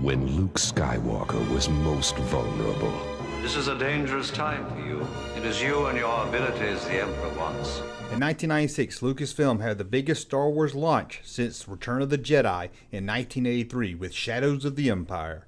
when Luke Skywalker was most vulnerable. This is a dangerous time for you. It is you and your abilities the Emperor wants. In 1996, Lucasfilm had the biggest Star Wars launch since Return of the Jedi in 1983 with Shadows of the Empire.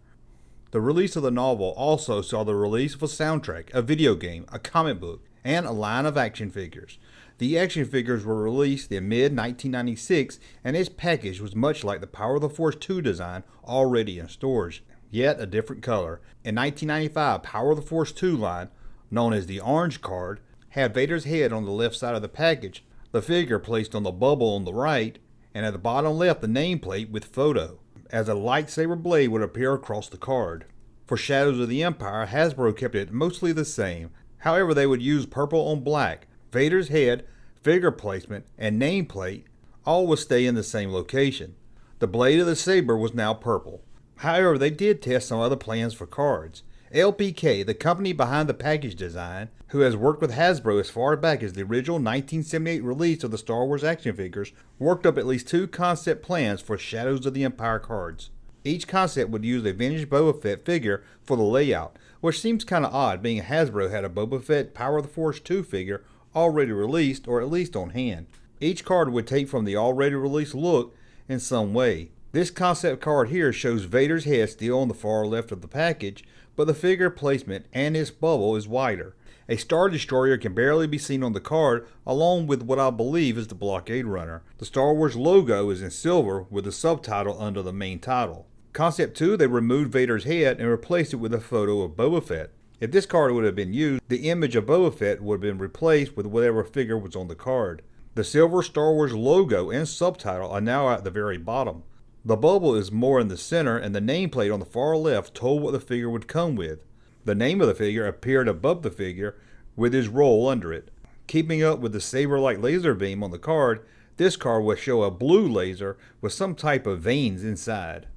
The release of the novel also saw the release of a soundtrack, a video game, a comic book, and a line of action figures. The action figures were released in mid-1996, and its package was much like the Power of the Force 2 design already in stores, yet a different color. In 1995, Power of the Force 2 line, known as the Orange Card, had Vader's head on the left side of the package, the figure placed on the bubble on the right, and at the bottom left the nameplate with photo, as a lightsaber blade would appear across the card. For Shadows of the Empire, Hasbro kept it mostly the same. However, they would use purple on black. Vader's head, figure placement, and nameplate all would stay in the same location. The blade of the saber was now purple. However, they did test some other plans for cards. LPK, the company behind the package design, who has worked with Hasbro as far back as the original 1978 release of the Star Wars action figures, worked up at least 2 concept plans for Shadows of the Empire cards. Each concept would use a vintage Boba Fett figure for the layout, which seems kinda odd being Hasbro had a Boba Fett Power of the Force 2 figure already released or at least on hand. Each card would take from the already released look in some way. This concept card here shows Vader's head still on the far left of the package, but the figure placement and its bubble is wider. A Star Destroyer can barely be seen on the card, along with what I believe is the Blockade Runner. The Star Wars logo is in silver with the subtitle under the main title. Concept 2, they removed Vader's head and replaced it with a photo of Boba Fett. If this card would have been used, the image of Boba Fett would have been replaced with whatever figure was on the card. The silver Star Wars logo and subtitle are now at the very bottom. The bubble is more in the center, and the nameplate on the far left told what the figure would come with. The name of the figure appeared above the figure with his roll under it. Keeping up with the saber-like laser beam on the card, this card will show a blue laser with some type of veins inside.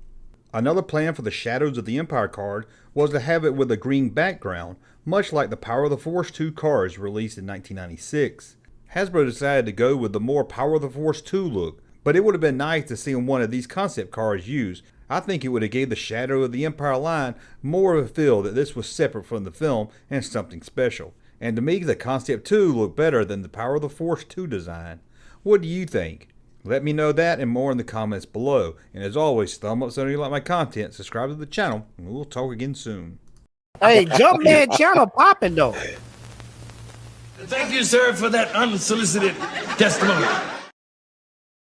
Another plan for the Shadows of the Empire card was to have it with a green background, much like the Power of the Force 2 cards released in 1996. Hasbro decided to go with the more Power of the Force 2 look, but it would have been nice to see one of these concept cards used. I think it would have gave the Shadow of the Empire line more of a feel that this was separate from the film and something special. And to me, the Concept 2 looked better than the Power of the Force 2 design. What do you think? Let me know that and more in the comments below. And as always, thumb up so you like my content, subscribe to the channel, and we'll talk again soon. Hey, Junkman channel popping though. Thank you, sir, for that unsolicited testimony.